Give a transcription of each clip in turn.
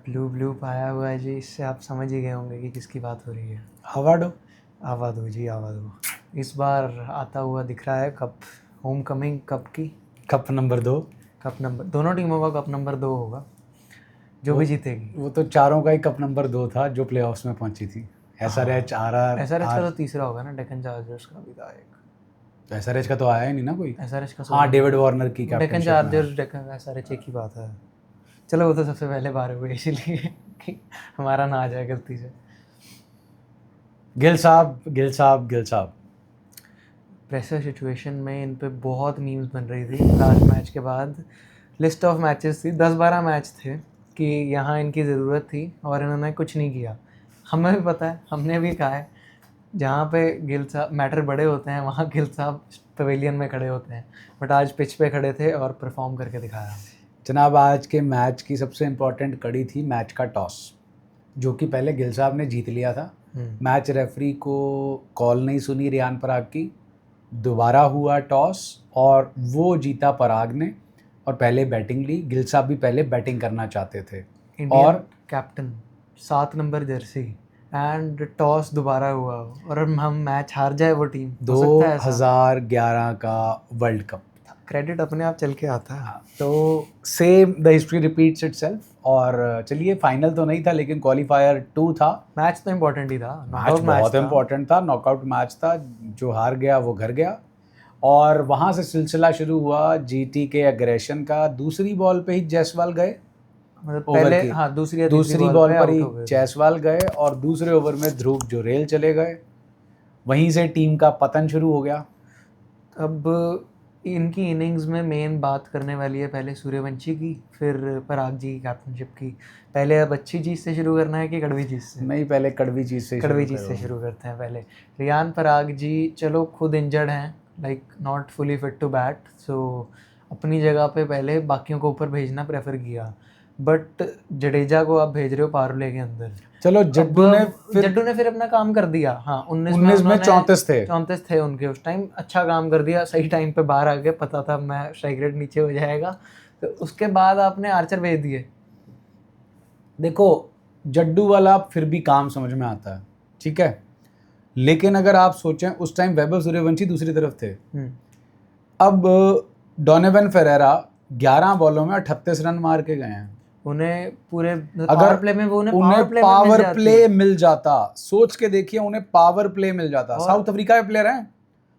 Blue blue पाया हुआ है जी, इससे आप समझ ही गए होंगे कि किसकी बात हो रही है। हवाडो। आवा दो जी, आवा दो। इस बार आता हुआ दिख रहा है कप, होम कमिंग कप की। Cup number 2। कप नंबर, दोनों टीमों का कप नंबर 2 होगा, जो वो भी जीतेगी। वो तो चारों का ही कप नंबर 2 था जो प्लेऑफ्स में पहुंची थी। SRH RR एसआरएच का आर तो तीसरा होगा ना, डेक्कन चार्जर्स का भी था एक। SRH का तो आया ही नहीं ना कोई। एसआरएच का हाँ, डेविड वार्नर की डेक्कन कैप्टनशिप में आया। चार्जर्स, डेक्कन एसआरएच एक ही बात है। चलो वो तो सबसे पहले बार हुई इसीलिए कि हमारा ना आ जाए गलती से। गिल साहब, गिल साहब, गिल साहब। प्रेशर सिचुएशन में इन पे बहुत मीम्स बन रही थी लास्ट मैच के बाद। लिस्ट ऑफ मैचेस थी, 10-12 मैच थे कि यहाँ इनकी ज़रूरत थी और इन्होंने कुछ नहीं किया। हमें भी पता है, हमने भी कहा है, जहाँ पे गिल साहब मैटर बड़े होते हैं वहाँ गिल साहब पवेलियन में खड़े होते हैं, बट आज पिच पे खड़े थे और परफॉर्म करके दिखाया। जनाब, आज के मैच की सबसे इम्पोर्टेंट कड़ी थी मैच का टॉस, जो कि पहले गिल साहब ने जीत लिया था। मैच रेफरी को कॉल नहीं सुनी रियान पराग की, दोबारा हुआ टॉस और वो जीता पराग ने और पहले बैटिंग ली। गिल साहब भी पहले बैटिंग करना चाहते थे इंडियन और captain, 7 number Jersey, and toss दोबारा हुआ और हम मैच हार जाए वो टीम, हो सकता है ऐसा। 2011 का वर्ल्ड कप था। क्रेडिट अपने आप चल के आता है। तो same the history repeats itself. और चलिए, फाइनल तो नहीं था लेकिन क्वालिफायर 2 था। मैच तो इम्पोर्टेंट ही था, मैच नॉकआउट मैच बहुत था। इम्पोर्टेंट था, नॉकआउट मैच था। जो हार गया वो घर गया और वहाँ से सिलसिला शुरू हुआ जीटी के एग्रेशन का। दूसरी बॉल पे ही जायसवाल गए, मतलब ओवर पहले की हाँ दूसरी या तीसरी दूसरी बॉल पे पर आउट ही हो गए थे। जायसवाल गए और दूसरे ओवर में ध्रुव जुरेल चले गए। वहीं से टीम का पतन शुरू हो गया। अब इनकी इनिंग्स में मेन बात करने वाली है पहले सूर्यवंशी की, फिर पराग जी की कैप्टनशिप की। पहले अब अच्छी चीज़ से शुरू करना है कि कड़वी चीज़ से? नहीं, पहले कड़वी चीज़ से कड़वी शुरू चीज़ से करो। शुरू करते हैं पहले। रियान पराग जी चलो खुद इंजर्ड हैं, like not fully fit to bat, so अपनी जगह पे पहले बाकियों को ऊपर भेजना प्रेफर किया, बट जडेजा को आप भेज रहे हो पारुले के अंदर। चलो, जड्डू ने फिर अपना काम कर दिया। हाँ, 19 में 19 में उन्होंने 34 थे। 34 थे उनके उस टाइम, अच्छा काम कर दिया, सही टाइम पे बाहर आ गए, पता था मैं स्ट्राइक रेट नीचे हो जाएगा। तो उसके बाद आपने आर्चर भेज दिए। देखो, जड्डू वाला फिर भी काम समझ में आता है, ठीक है, लेकिन अगर आप सोचें उस टाइम वैभव सूर्यवंशी दूसरी तरफ थे। अब डोनोवन फेरेरा 11 बॉलों में 38 रन मार के गए हैं। उन्हें पूरे अगर पावर प्ले में पावर प्ले मिल जाता, सोच के देखिए, उन्हें पावर प्ले मिल जाता। साउथ अफ्रीका के प्लेयर हैं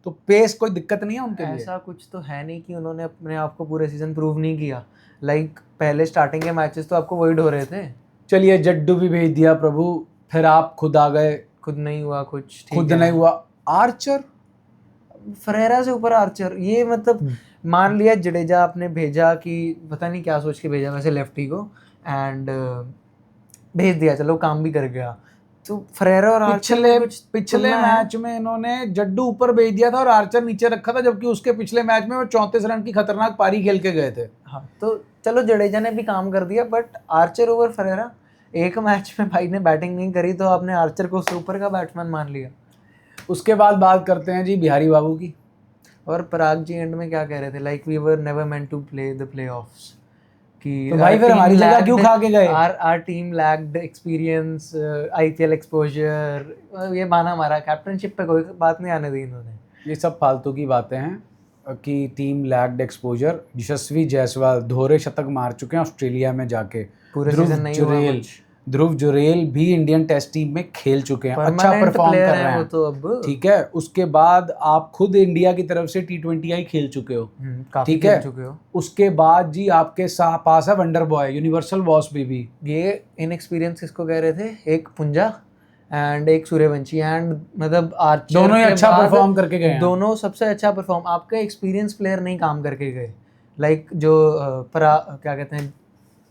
तो पेस कोई दिक्कत नहीं है उनके लिए। ऐसा कुछ तो है नहीं कि उन्होंने अपने आप को पूरे सीजन प्रूव नहीं किया। लाइक पहले स्टार्टिंग के मैचेस तो आपको वही ढो रहे थे। चलिए, जड्डू भी भेज दिया प्रभु, फिर आप खुद आ गए। खुद नहीं हुआ कुछ, खुद नहीं हुआ। आर्चर, फरेरा से ऊपर आर्चर, ये मतलब मान लिया जडेजा आपने भेजा कि पता नहीं क्या सोच के भेजा वैसे लेफ्टी को, एंड भेज दिया, चलो काम भी कर गया। तो फरेरा और आर्चर पिछले मैच में इन्होंने जड्डू ऊपर भेज दिया था और आर्चर नीचे रखा था, जबकि उसके पिछले मैच में वो 34 रन की खतरनाक पारी खेल के गए थे। हाँ, तो चलो जडेजा ने भी काम कर दिया, बट आर्चर ओवर फरेरा, एक मैच में भाई ने बैटिंग नहीं करी तो आपने आर्चर को उससे ऊपर का बैट्समैन मान लिया। उसके बाद बात करते हैं जी बिहारी बाबू की। और पराग जी एंड में क्या कह रहे थे, like we were never meant to play the playoffs, कि तो भाई फिर हमारी जगह क्यों खा के गए? Our team lacked experience, IPL exposure, ये बहाना मारा। कैप्टनशिप पे कोई बात नहीं आने दी इन्होंने। ये सब फालतू की बातें हैं कि टीम लैक्ड एक्सपोजर। यशस्वी जायसवाल दोहरे शतक मार चुके हैं ऑस्ट्रेलिया में जाके। पूरे सीजन नहीं हुआ कुछ। ध्रुव जुरेल भी इंडियन टेस्ट टीम में खेल चुके हैं, अच्छा परफॉर्म कर रहे हैं वो तो अब ठीक है। उसके बाद आप खुद इंडिया की तरफ से T20 खेल चुके हो, ठीक है। उसके बाद जी आपके पास है wonder boy, universal boss baby. ये इनएक्सपीरियंस किसको कह रहे थे? एक पुंजा एंड एक सूर्यवंशी, एंड मतलब आर्चर दोनों ही अच्छा परफॉर्म करके गए हैं। दोनों सबसे अच्छा परफॉर्म, आपके एक्सपीरियंस प्लेयर नहीं काम करके गए। लाइक जो क्या कहते हैं,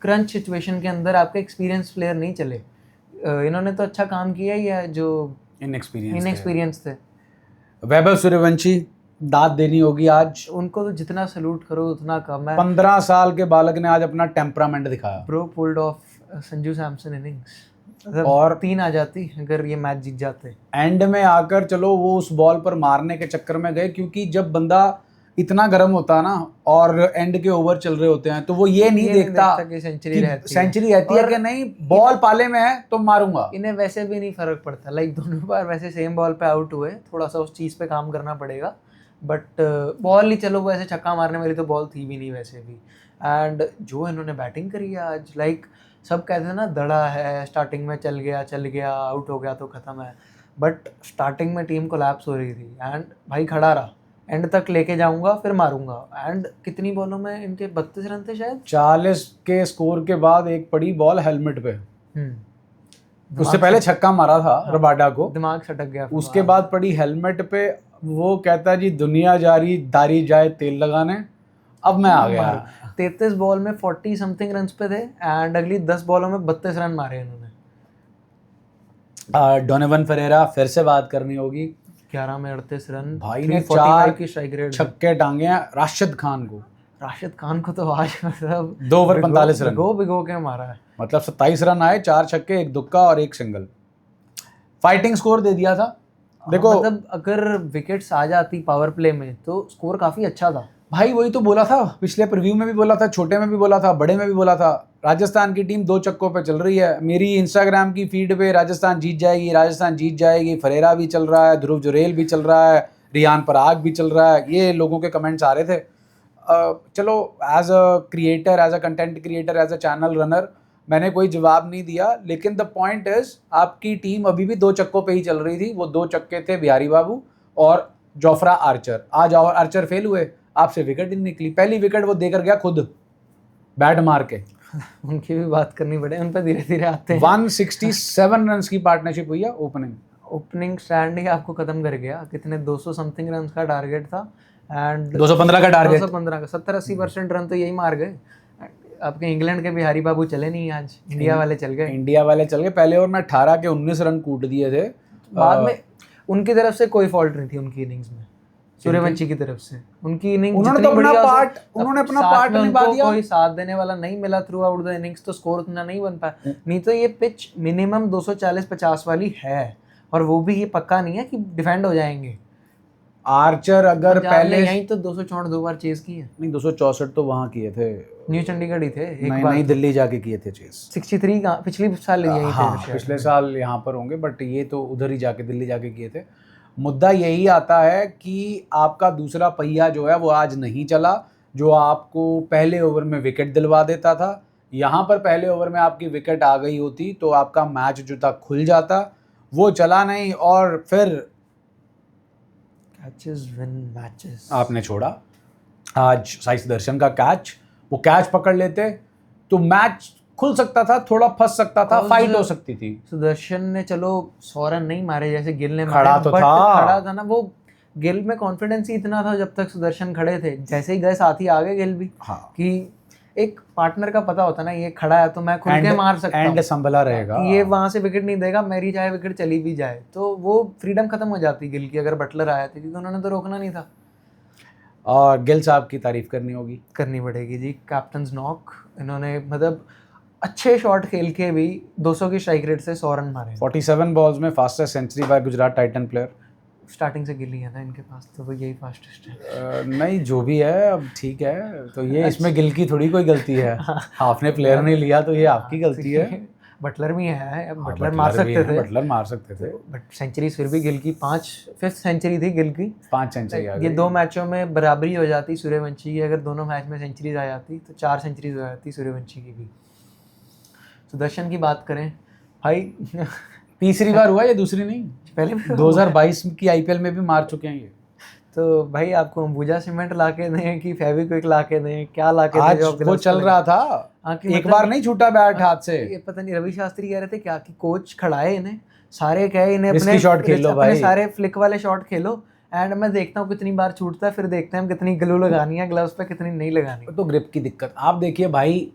क्रंच सिचुएशन के अंदर आपके एक्सपीरियंस प्लेयर नहीं चले। इन्होंने तो अच्छा काम किया ही है जो इनएक्सपीरियंस थे। वैभव सूर्यवंशी, दाद देनी होगी आज उनको, तो जितना सैल्यूट करो उतना कम है। 15 साल के बालक ने आज अपना टेम्परामेंट दिखाया। Bro pulled off Sanju Samson innings, और 3 आ जाती अगर ये मैच जीत जाते। एंड में आकर चलो वो उस बॉल पर मारने के चक्कर में गए, क्योंकि जब बंदा इतना गर्म होता है ना और एंड के ओवर चल रहे होते हैं तो वो ये नहीं देखता कि सेंचुरी रहती है कि नहीं, बॉल पाले में है तो मारूंगा। इन्हें वैसे भी नहीं फर्क पड़ता, लाइक दोनों बार वैसे सेम बॉल पे आउट हुए, थोड़ा सा उस चीज़ पे काम करना पड़ेगा, बट बॉल ही चलो वैसे छक्का मारने वाली तो बॉल थी भी नहीं वैसे भी। एंड जो इन्होंने बैटिंग करी है आज, लाइक सब कहते हैं ना दड़ा है, स्टार्टिंग में चल गया आउट हो गया तो ख़त्म है, बट स्टार्टिंग में टीम कोलैप्स हो रही थी एंड भाई खड़ा रहा, एंड तक लेके जाऊंगा फिर मारूंगा। एंड कितनी बॉलों में इनके 32 रन थे शायद, 40 के स्कोर के बाद एक पड़ी बॉल हेलमेट पे, उससे पहले छक्का मारा था रबाडा को, दिमाग सटक गया। उसके बाद पड़ी हेलमेट पे, वो कहता जी दुनिया जारी दारी जाए तेल लगाने, अब मैं आ गया। 33 बॉल में 40 समथिंग रन पे थे एंड अगली 10 बॉलों में 32 रन मारे इन्होंने। डोनोवन फेरेरा फिर से बात करनी होगी, 11 में 38 रन, भाई ने 4 की स्ट्राइक रेट, छक्के टांगे हैं। राशिद खान को तो आज मतलब 2 ओवर 45 रन भिगो के मारा है, मतलब 27 रन आए, 4 छक्के, 1 दुक्का और 1 सिंगल, फाइटिंग स्कोर दे दिया था। देखो मतलब अगर विकेट्स आ जाती पावर प्ले में तो स्कोर काफी अच्छा था भाई, वही तो बोला था पिछले प्रीव्यू में भी बोला था, छोटे में भी बोला था, बड़े में भी बोला था, राजस्थान की टीम 2 चक्कों पे चल रही है। मेरी इंस्टाग्राम की फीड पे राजस्थान जीत जाएगी, फरेरा भी चल रहा है, ध्रुव जुरेल भी चल रहा है, रियान पराग भी चल रहा है, ये लोगों के कमेंट्स आ रहे थे। चलो as a creator, as a content creator, as a channel runner मैंने कोई जवाब नहीं दिया, लेकिन द पॉइंट इज आपकी टीम अभी भी 2 चक्कों पे ही चल रही थी। वो 2 चक्के थे बिहारी बाबू और जोफ्रा आर्चर। आज आर्चर फेल हुए, आपसे विकेट ही निकली, पहली विकेट वो देकर गया खुद बैट मार के। उनकी भी बात करनी पड़े, उन पर धीरे धीरे आते हैं। 167 रन की पार्टनरशिप हुई है। ओपनिंग स्टैंड ही आपको खत्म कर गया, कितने 200 समथिंग रन का टारगेट था एंड 215 का टारगेट, 215 का 70-80% रन तो यही मार गए। आपके इंग्लैंड के बिहारी बाबू चले नहीं आज, इंडिया वाले चल गए। पहले ओवर में 18 के 19 रन कूट दिए थे। बाद में उनकी तरफ से कोई फॉल्ट नहीं थी उनकी इनिंग्स में, सूर्यवंशी की तरफ से उनकी इनिंग उन्होंने अपना पार्ट निभा दिया। कोई साथ देने वाला नहीं मिला थ्रू आउट द इनिंग्स तो स्कोर उतना नहीं बन पाया। नहीं तो ये पिच मिनिमम 240-50 वाली है और वो भी ये पक्का नहीं है कि डिफेंड हो जाएंगे। आर्चर अगर पहले यहीं तो 264 2 बार चेस किए, नहीं 264 तो वहां किए थे, न्यू चंडीगढ़ ही थे एक बार, नहीं दिल्ली जाके किए थे चेस। 63 का पिछले साल यहीं थे, पिछले साल यहाँ पर होंगे, बट ये तो उधर ही जाके दिल्ली जाके किए थे। मुद्दा यही आता है कि आपका दूसरा पहिया जो है वो आज नहीं चला, जो आपको पहले ओवर में विकेट दिलवा देता था। यहाँ पर पहले ओवर में आपकी विकेट आ गई होती तो आपका मैच जो था खुल जाता, वो चला नहीं और फिर कैचेस विन मैचेस आपने छोड़ा। आज साई सुदर्शन का कैच, वो कैच पकड़ लेते तो मैच खुल सकता था, थोड़ा फंस सकता था, फाइट हो सकती थी। सुदर्शन ने चलो 100 रन नहीं मारे जैसे गिल ने खड़ा मारे, तो खड़ा था ना, वो गिल में कॉन्फिडेंस ही इतना था जब तक सुदर्शन खड़े थे, जैसे ही गए साथी आ गए गिल भी। कि एक पार्टनर का पता होता ना ये खड़ा है तो मैं खुल के मार सकता हूं, एंड संभला रहेगा, ये वहां से विकेट नहीं देगा, मेरी चाहे विकेट चली भी जाए तो वो फ्रीडम खत्म हो जाती गिल की अगर बटलर आया था, क्योंकि उन्होंने तो रोकना नहीं था। और गिल साहब की तारीफ करनी पड़ेगी जी, कैप्टन्स नॉक, इन्होंने मतलब अच्छे शॉट खेल के भी 200 की स्ट्राइक रेट से 100 रन मारे। 47 बॉल्स में fastest century by Gujarat titan player. Starting से गिल ही है ना इनके पास, तो वो यही फास्टेस्ट है। नहीं जो भी है अब ठीक है, तो ये इसमें गिल की थोड़ी कोई गलती है, आपने प्लेयर नहीं लिया तो ये आपकी गलती है। बटलर भी है, बटलर मार सकते थे, बट सेंचुरी फिर भी गिल की 5th सेंचुरी थी गिल की, 5 सेंचुरी आ गई। ये 2 मैचों में बराबरी हो जाती सूर्यवंशी की, अगर दोनों मैच में सेंचुरीज आ जाती तो 4 सेंचुरीज हो जाती सूर्यवंशी की भी। सुदर्शन की बात करें भाई, तीसरी बार हुआ, ये दूसरी नहीं, पहले 2022 की आईपीएल में भी मार चुके हैं ये। तो भाई आपको अंबुजा सीमेंट ला के दें कि फेविक्विक ला के दें, क्या ला के दें? आज वो चल रहा था, एक बार नहीं छूटा बैट हाथ से। ये पता नहीं रवि शास्त्री कह रहे थे क्या कि कोच खड़ाए इन्हें, सारे कहे इन्हें अपने शॉट खेलो भाई, सारे फ्लिक वाले शॉट खेलो, एंड मैं देखता हूँ कितनी बार छूटता है, फिर देखते हैं हम कितनी ग्लू लगानी है ग्लव्स पे, कितनी नहीं लगानी। तो ग्रिप की दिक्कत आप देखिए भाई,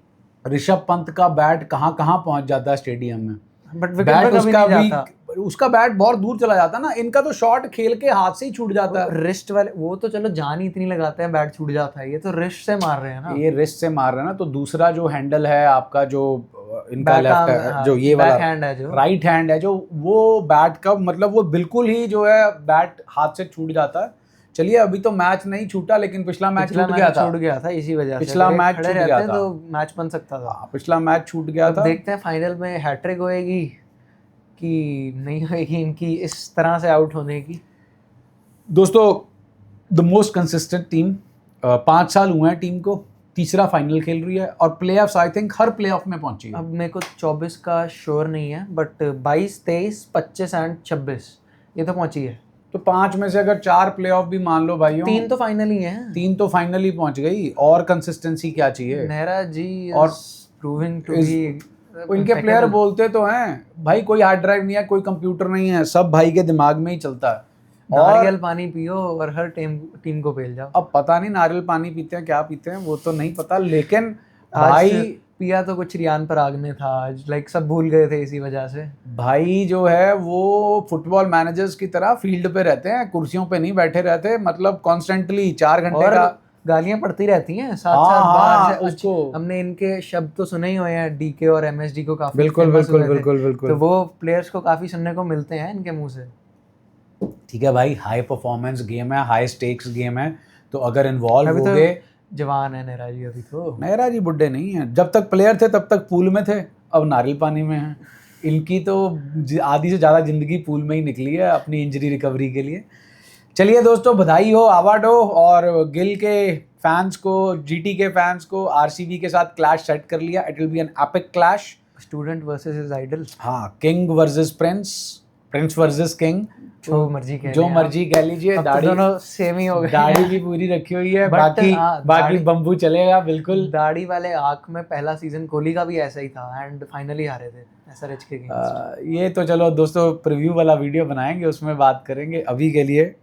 ऋषभ पंत का बैट कहाँ कहाँ पहुंच जाता है स्टेडियम में, बट बैट उसका बैट बहुत दूर चला जाता ना, इनका तो शॉट खेल के हाथ से ही छूट जाता है। रिस्ट वाले वो तो चलो जान ही इतनी लगाते हैं बैट छूट जाता है, ये तो रिस्ट से मार रहे हैं ना, ये रिस्ट से मार रहे हैं ना। तो दूसरा जो हैंडल है आपका, जो इनका लेफ्ट है, जो ये वाला हैंड है, जो राइट हैंड है, जो वो बैट का मतलब वो बिल्कुल ही जो है बैट हाथ से छूट जाता है। चलिए अभी तो मैच नहीं छूटा, लेकिन पिछला मैच छूट गया था इसी वजह से। पिछला मैच छूट गया था तो मैच बन सकता था। पिछला मैच छूट गया था। देखते हैं फाइनल में हैट्रिक होएगी कि नहीं होएगी इनकी इस तरह से आउट होने की। दोस्तों द मोस्ट कंसिस्टेंट टीम, 5 साल हुए हैं टीम को, तीसरा फाइनल खेल रही है और playoffs I think her playoff में पहुंची है। अब मेरे को 24 का श्योर नहीं है, बट 22, 23, 25 एंड 26 ये तो पहुंची है। तो 5 में से अगर 4 प्लेऑफ भी मान लो भाइयों, 3 तो फाइनल ही है। 3 तो फाइनल ही पहुंच गई, और कंसिस्टेंसी क्या चाहिए। नेहरा जी और प्रूविंग टू बी, उनके प्लेयर बोलते तो हैं भाई कोई हार्ड ड्राइव नहीं है, कोई कंप्यूटर नहीं है, सब भाई के दिमाग में ही चलता है। नारियल पानी पियो और हर टीम को पेल जाओ। अब पता नहीं नारियल पानी पीते हैं क्या पीते हैं वो तो नहीं पता, लेकिन आज भाई पिया तो कुछ रियान पराग ने था आज, लाइक सब भूल गए थे इसी वजह से। भाई जो है वो फुटबॉल मैनेजर्स की तरह फील्ड पे रहते हैं, कुर्सियों पे नहीं बैठे रहते, मतलब कॉन्स्टेंटली 4 घंटे का गालियां पड़ती रहती हैं साथ हाँ, साथ बाहर से। उसको हमने इनके शब्द तो सुने ही हुए हैं, डीके और एमएसडी को काफी बिल्कुल बिल्कुल बिल्कुल बिल्कुल, तो वो प्लेयर्स को काफी सुनने को मिलते हैं इनके मुंह से। ठीक है भाई, हाई परफॉर्मेंस गेम है, हाई स्टेक्स गेम है, तो अगर इन्वॉल्व हो तो गए। जवान है नेहरा जी अभी तो। नेहरा जी बुड्ढे नहीं है, जब तक प्लेयर थे तब तक पूल में थे, अब नारियल पानी में हैं। इनकी तो आधी से ज़्यादा ज़िंदगी पूल में ही निकली है अपनी इंजरी रिकवरी के लिए। चलिए दोस्तों, बधाई हो, आवाड हो, और गिल के फैंस को, जीटी के फैंस को आरसीबी के साथ क्लैश सेट कर लिया। It will be an epic clash, student versus his idol. हाँ, king versus prince, prince versus king, जो मर्जी कह लीजिए। दाढ़ी दोनों सेम ही हो गए, दाढ़ी भी पूरी रखी हुई है, बाकी बम्बू चलेगा बिल्कुल। दाढ़ी वाले आंख में पहला सीजन कोहली का भी ऐसा ही था एंड फाइनली हारे थे एसआरएच के गेम्स। ये तो चलो दोस्तों प्रीव्यू वाला वीडियो बनाएंगे, उसमें बात करेंगे। अभी के लिए